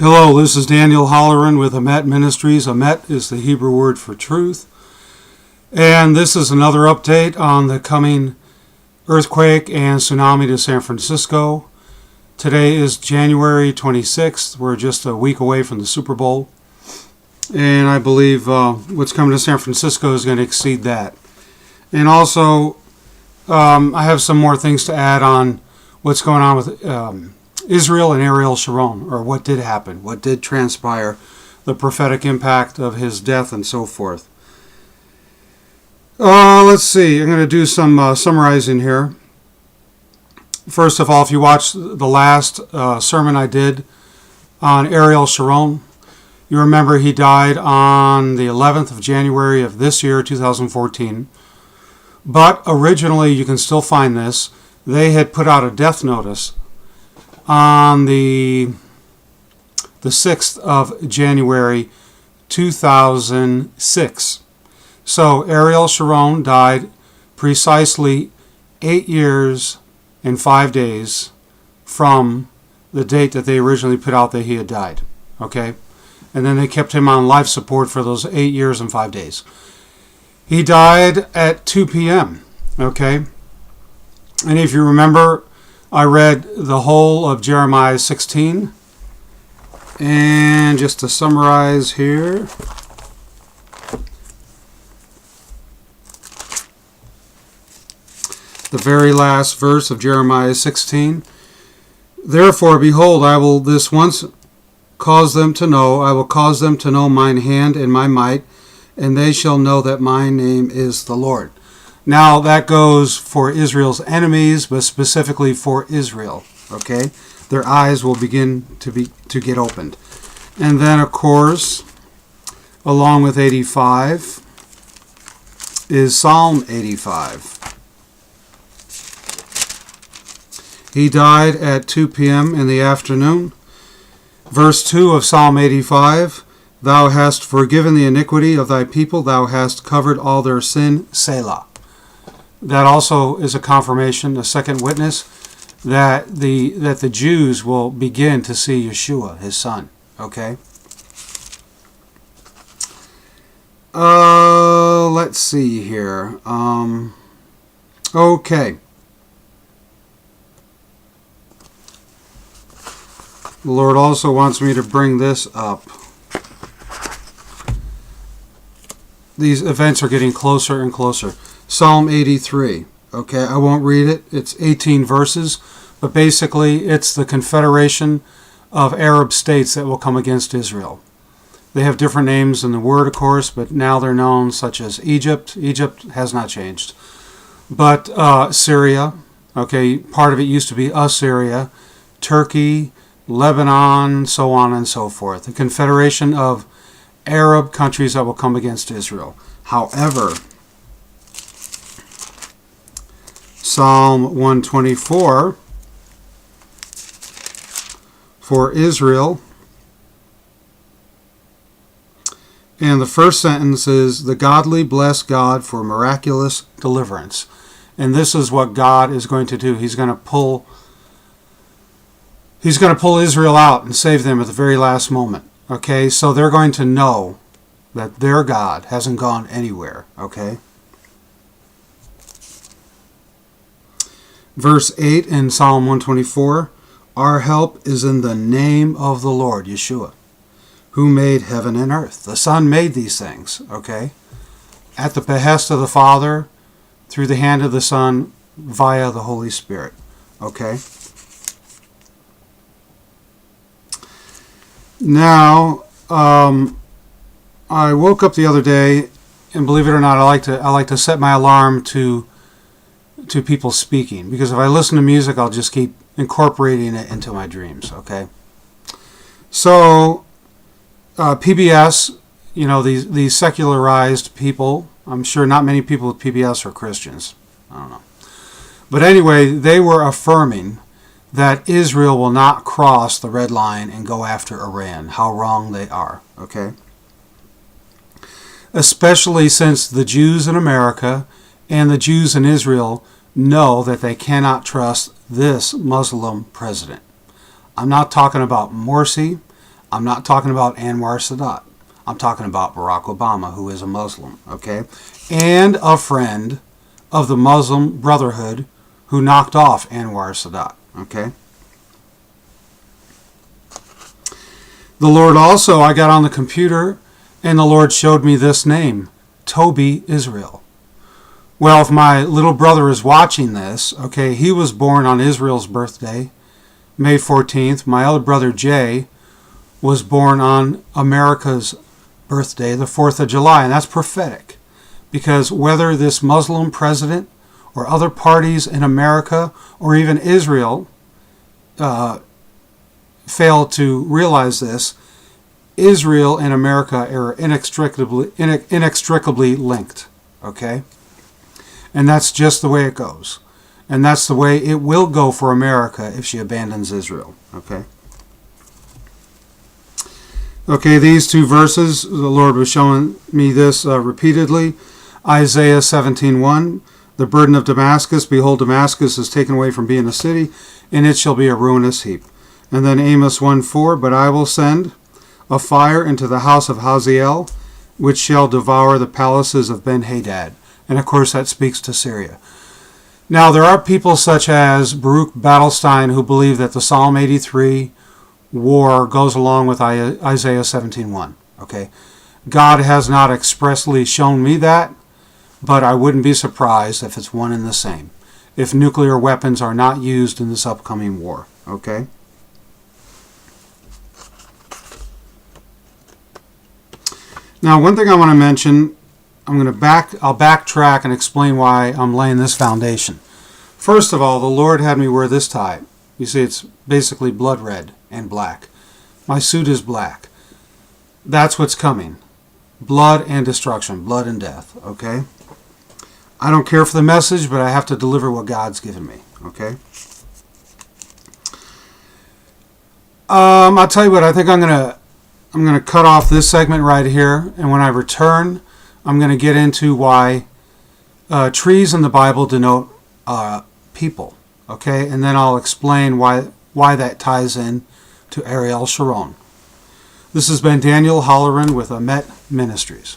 Hello, this is Daniel Holleran with Amet Ministries. Amet is the Hebrew word for truth. And this is another update on the coming earthquake and tsunami to San Francisco. Today is January 26th. We're just a week away from the Super Bowl. And I believe what's coming to San Francisco is going to exceed that. And also, I have some more things to add on what's going on with Israel and Ariel Sharon, or what did happen, what did transpire, the prophetic impact of his death and so forth. Let's see, I'm going to do some summarizing here. First of all, if you watched the last sermon I did on Ariel Sharon, you remember he died on the 11th of January of this year, 2014. But originally, you can still find this, they had put out a death notice on the 6th of January 2006. So Ariel Sharon died precisely 8 years and 5 days from the date that they originally put out that he had died. Okay? And then they kept him on life support for those 8 years and 5 days. He died at 2 p.m. Okay? And if you remember, I read the whole of Jeremiah 16. And just to summarize here, the very last verse of Jeremiah 16. Therefore, behold, I will this once cause them to know, I will cause them to know mine hand and my might, and they shall know that my name is the Lord. Now, that goes for Israel's enemies, but specifically for Israel. Okay? Their eyes will begin to get opened. And then, of course, along with 85, is Psalm 85. He died at 2 p.m. in the afternoon. Verse 2 of Psalm 85, Thou hast forgiven the iniquity of thy people, thou hast covered all their sin, Selah. That also is a confirmation, a second witness, that the Jews will begin to see Yeshua, his son. Okay? Let's see here. Okay. The Lord also wants me to bring this up. These events are getting closer and closer. Psalm 83. Okay, I won't read it. It's 18 verses. But basically, it's the confederation of Arab states that will come against Israel. They have different names in the word, of course, but now they're known such as Egypt. Egypt has not changed. But Syria, okay, part of it used to be Assyria, Turkey, Lebanon, so on and so forth. The confederation of Arab countries that will come against Israel. However, Psalm 124 for Israel, and the first sentence is, the godly bless God for miraculous deliverance. And this is what God is going to do. He's going to pull Israel out and save them at the very last moment. Okay, so they're going to know that their God hasn't gone anywhere. Okay. Verse 8 in Psalm 124, our help is in the name of the Lord, Yeshua, who made heaven and earth. The Son made these things, okay? At the behest of the Father, through the hand of the Son, via the Holy Spirit, okay? Now, I woke up the other day, and believe it or not, I like to set my alarm to people speaking, because if I listen to music, I'll just keep incorporating it into my dreams, okay? So, PBS, you know, these secularized people, I'm sure not many people with PBS are Christians. I don't know. But anyway, they were affirming that Israel will not cross the red line and go after Iran. How wrong they are, okay? Especially since the Jews in America and the Jews in Israel know that they cannot trust this Muslim president. I'm not talking about Morsi. I'm not talking about Anwar Sadat. I'm talking about Barack Obama, who is a Muslim, okay? And a friend of the Muslim Brotherhood who knocked off Anwar Sadat, okay? The Lord also, I got on the computer, and the Lord showed me this name, Toby Israel. Well, if my little brother is watching this, okay, he was born on Israel's birthday, May 14th. My other brother, Jay, was born on America's birthday, the 4th of July, and that's prophetic. Because whether this Muslim president or other parties in America or even Israel fail to realize this, Israel and America are inextricably linked, okay? And that's just the way it goes. And that's the way it will go for America if she abandons Israel, okay? Okay, these two verses, the Lord was showing me this repeatedly. Isaiah 17:1, the burden of Damascus, behold, Damascus is taken away from being a city, and it shall be a ruinous heap. And then Amos 1:4, but I will send a fire into the house of Hazael, which shall devour the palaces of Ben-Hadad. And of course that speaks to Syria. Now there are people such as Baruch Battlestein who believe that the Psalm 83 war goes along with Isaiah 17:1. Okay, God has not expressly shown me that, but I wouldn't be surprised if it's one and the same, if nuclear weapons are not used in this upcoming war. Okay. Now, one thing I want to mention, I'll backtrack and explain why I'm laying this foundation. First of all, the Lord had me wear this tie. You see, it's basically blood red and black. My suit is black. That's what's coming. Blood and destruction, blood and death, okay? I don't care for the message, but I have to deliver what God's given me, okay? I'll tell you what, I think I'm going to cut off this segment right here, and when I return, I'm going to get into why trees in the Bible denote people, okay? And then I'll explain why that ties in to Ariel Sharon. This has been Daniel Holleran with Amet Ministries.